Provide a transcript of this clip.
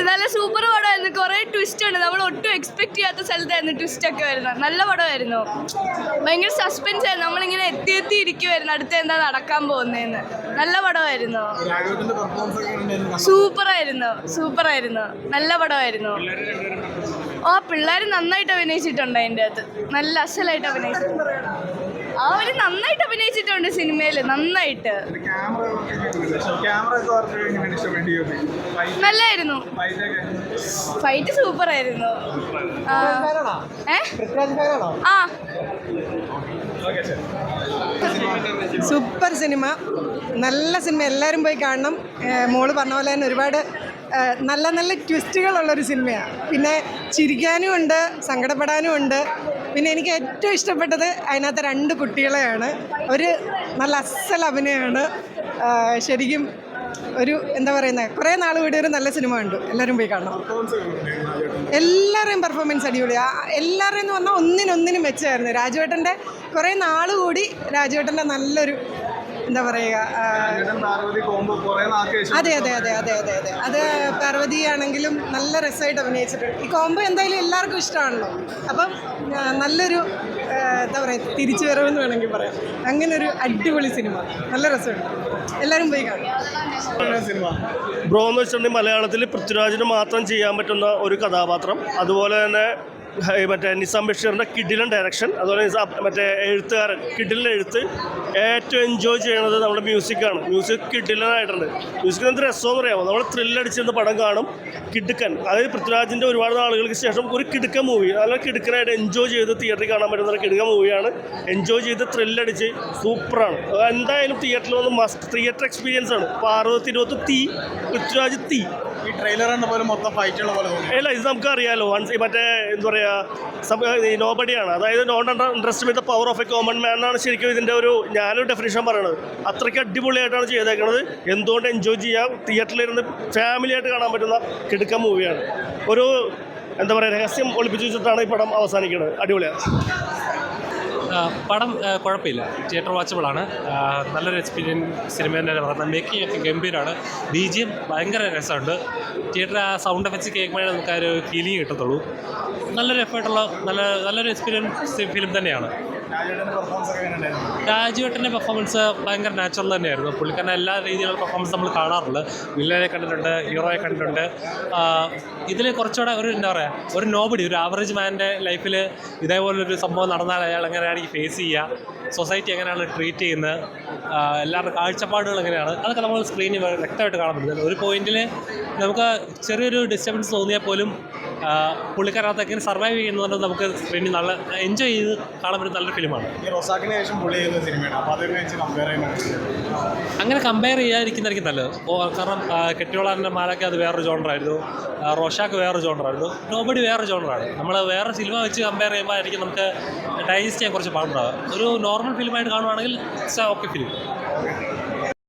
നല്ല സൂപ്പർ പടമായിരുന്നു. കുറേ ട്വിസ്റ്റ് ഉണ്ട്. നമ്മൾ ഒട്ടും എക്സ്പെക്ട് ചെയ്യാത്ത സ്ഥലത്തായിരുന്നു ട്വിസ്റ്റൊക്കെ വരുന്നത്. നല്ല പടമായിരുന്നു. ഭയങ്കര സസ്പെൻസ് ആയിരുന്നു. നമ്മളിങ്ങനെ എത്തി ഇരിക്കുമായിരുന്നു അടുത്ത് എന്താ നടക്കാൻ പോകുന്നതെന്ന്. നല്ല പടമായിരുന്നു. സൂപ്പറായിരുന്നു. നല്ല പടമായിരുന്നു. പിള്ളേർ നന്നായിട്ട് അഭിനയിച്ചിട്ടുണ്ട്. അതിൻ്റെ അകത്ത് നല്ല അസലായിട്ട് അഭിനയിച്ചിട്ടുണ്ട്. അവര് നന്നായിട്ട് അഭിനയിച്ചിട്ടുണ്ട് സിനിമയിൽ. നന്നായിട്ട് നല്ലായിരുന്നു. ഫൈറ്റ് സൂപ്പറായിരുന്നു. സൂപ്പർ സിനിമ, നല്ല സിനിമ. എല്ലാവരും പോയി കാണണം. മോള് പറഞ്ഞ പോലെ തന്നെ ഒരുപാട് നല്ല നല്ല ട്വിസ്റ്റുകളുള്ളൊരു സിനിമയാണ്. പിന്നെ ചിരിക്കാനും ഉണ്ട്, സങ്കടപ്പെടാനും ഉണ്ട്. പിന്നെ എനിക്ക് ഏറ്റവും ഇഷ്ടപ്പെട്ടത് അതിനകത്ത് 2 കുട്ടികളെയാണ്. ഒരു നല്ല അസൽ അഭിനയമാണ്. ശരിക്കും ഒരു എന്താ പറയുന്നത്, കുറേ നാൾ കൂടി ഒരു നല്ല സിനിമ ഉണ്ട്. എല്ലാവരും പോയി കാണണം. എല്ലാവരുടെയും പെർഫോമൻസ് അടിപൊളിയാണ്. എല്ലാവരുടെയും എന്ന് പറഞ്ഞാൽ ഒന്നിനൊന്നിനും മെച്ചമായിരുന്നു. രാജുവേട്ടൻ്റെ കുറേ നാൾ കൂടി രാജുവേട്ടൻ്റെ നല്ലൊരു എന്താ പറയുക, അതെ അത് പാർവതി ആണെങ്കിലും നല്ല രസമായിട്ട് അഭിനയിച്ചിട്ടുണ്ട്. ഈ കോംബോ എന്തായാലും എല്ലാവർക്കും ഇഷ്ടമാണല്ലോ. അപ്പം നല്ലൊരു എന്താ പറയുക, തിരിച്ചു വരവെന്ന് വേണമെങ്കിൽ പറയാം. അങ്ങനെ ഒരു അടിപൊളി സിനിമ, നല്ല രസമുണ്ട്. എല്ലാവരും പോയി കാണും. ബ്രോ എന്ന് വെച്ചിട്ടുണ്ടെങ്കിൽ മലയാളത്തിൽ പൃഥ്വിരാജിന് മാത്രം ചെയ്യാൻ പറ്റുന്ന ഒരു കഥാപാത്രം. അതുപോലെ തന്നെ മറ്റേ നിസാം ബഷീറിൻ്റെ കിഡിലൻ ഡയറക്ഷൻ, അതുപോലെ മറ്റേ എഴുത്തുകാരൻ കിഡിലിൻ്റെ എഴുത്ത്. ഏറ്റവും എൻജോയ് ചെയ്യണത് നമ്മുടെ മ്യൂസിക്കാണ്. മ്യൂസിക് കിഡിലനായിട്ടുണ്ട്. മ്യൂസിക്കിന് എന്ത് രസമെന്ന് അറിയാമോ? നമ്മൾ ത്രില്ലടിച്ചിരുന്ന പടം കാണും. കിടുക്കൻ, അതായത് പൃഥ്വിരാജിൻ്റെ ഒരുപാട് നാളുകൾക്ക് ശേഷം ഒരു കിടുക്കൻ മൂവി, നല്ല കിടുക്കനായിട്ട് എൻജോയ് ചെയ്ത് തിയേറ്ററിൽ കാണാൻ പറ്റുന്ന ഒരു കിടുക്കൻ മൂവിയാണ്. എൻജോയ് ചെയ്ത് ത്രില്ലടിച്ച് സൂപ്പറാണ്. എന്തായാലും തിയേറ്ററിൽ വന്ന് മസ്റ്റ് തിയേറ്റർ എക്സ്പീരിയൻസ് ആണ്. പാർവതി തീ, പൃഥ്വിരാജ് തീ. ഈ ട്രെയിലർ എന്ന പോലെ മൊത്തം ഫൈറ്റുള്ള പോലെ അല്ല, ഇത് നമുക്കറിയാലോ. മറ്റേ എന്താ പറയുക, നോബഡിയാണ്. അതായത് not underestimate the power of a common man എന്നാണ് ശരിക്കും ഇതിൻ്റെ ഞാനൊരു ഡെഫിനേഷൻ പറയണത്. അത്രയ്ക്ക് അടിപൊളിയായിട്ടാണ് ചെയ്തേക്കുന്നത്. എന്തുകൊണ്ട് എൻജോയ് ചെയ്യാം, തിയേറ്ററിലിരുന്ന് ഫാമിലിയായിട്ട് കാണാൻ പറ്റുന്ന കിടുക്കൻ മൂവിയാണ്. ഒരു എന്താ പറയുക, രഹസ്യം ഒളിപ്പിച്ചു വെച്ചിട്ടാണ് ഈ പടം അവസാനിക്കുന്നത്. അടിപൊളിയാണ് പടം. കുഴപ്പമില്ല, തിയേറ്റർ വാച്ചബിളാണ്. നല്ലൊരു എക്സ്പീരിയൻസ് സിനിമ തന്നെ പറയുന്നത്. മേക്കിംഗ് ഒക്കെ ഗംഭീരമാണ്. BGM ഭയങ്കര രസമുണ്ട്. തിയേറ്റർ ആ സൗണ്ട് എഫക്ട്സ് കേൾക്കുമ്പോഴേ നമുക്ക് ആ ഒരു ഫീലിംഗ് കിട്ടത്തുള്ളൂ. നല്ലൊരു എഫേർട്ടുള്ള നല്ലൊരു എക്സ്പീരിയൻസ് ഫിലിം തന്നെയാണ്. രാജുവേട്ടൻ്റെ പെർഫോമൻസ് ഭയങ്കര നാച്ചുറൽ തന്നെയായിരുന്നു. പുള്ളിക്കാരൻ്റെ എല്ലാ രീതിയിലുള്ള പെർഫോമൻസ് നമ്മൾ കാണാറുണ്ട്. വില്ലനെ കണ്ടിട്ടുണ്ട്, ഹീറോയെ കണ്ടിട്ടുണ്ട്. ഇതിൽ കുറച്ചുകൂടെ ഒരു എന്താ പറയുക, ഒരു നോബഡി, ഒരു ആവറേജ് മാൻ്റെ ലൈഫിൽ ഇതേപോലൊരു സംഭവം നടന്നാൽ അയാൾ എങ്ങനെയാണ് ഫേസ് ചെയ്യുക, സൊസൈറ്റി എങ്ങനെയാണ് ട്രീറ്റ് ചെയ്യുന്നത്, എല്ലാവരുടെ കാഴ്ചപ്പാടുകൾ എങ്ങനെയാണ്, അതൊക്കെ നമ്മൾ സ്ക്രീനിൽ വ്യക്തമായിട്ട് കാണാൻ പറ്റുന്നത്. ഒരു പോയിന്റിൽ നമുക്ക് ചെറിയൊരു ഡിസ്റ്റർബൻസ് തോന്നിയാൽ പോലും പുള്ളിക്കാരകത്ത് എങ്ങനെ സർവൈവ് ചെയ്യുന്നത് നമുക്ക് സ്ക്രീനിൽ നല്ല എൻജോയ് ചെയ്ത് കാണാൻ പറ്റുന്ന നല്ലൊരു ഫിലിമാണ്. അങ്ങനെ കമ്പയർ ചെയ്യാതിരിക്കുന്നതായിരിക്കും നല്ലത്. കാരണം കെട്ടിയോളാറിൻ്റെ മാലയ്ക്ക് അത് വേറൊരു ജോണറായിരുന്നു, റോഷാക്ക് വേറൊരു ജോണറായിരുന്നു, നോബഡി വേറൊരു ജോണറാണ്. നമ്മൾ വേറെ സിനിമ വെച്ച് കമ്പയർ ചെയ്യുമ്പോൾ ആയിരിക്കും നമുക്ക് ഡൈജസ്റ്റ് ചെയ്യാൻ കുറച്ച് പാടുണ്ടാവുക. ഒരു നോർമൽ ഫിലിമായിട്ട് കാണുവാണെങ്കിൽ ഇറ്റ്സ് ഓക്കെ ഫിലിം.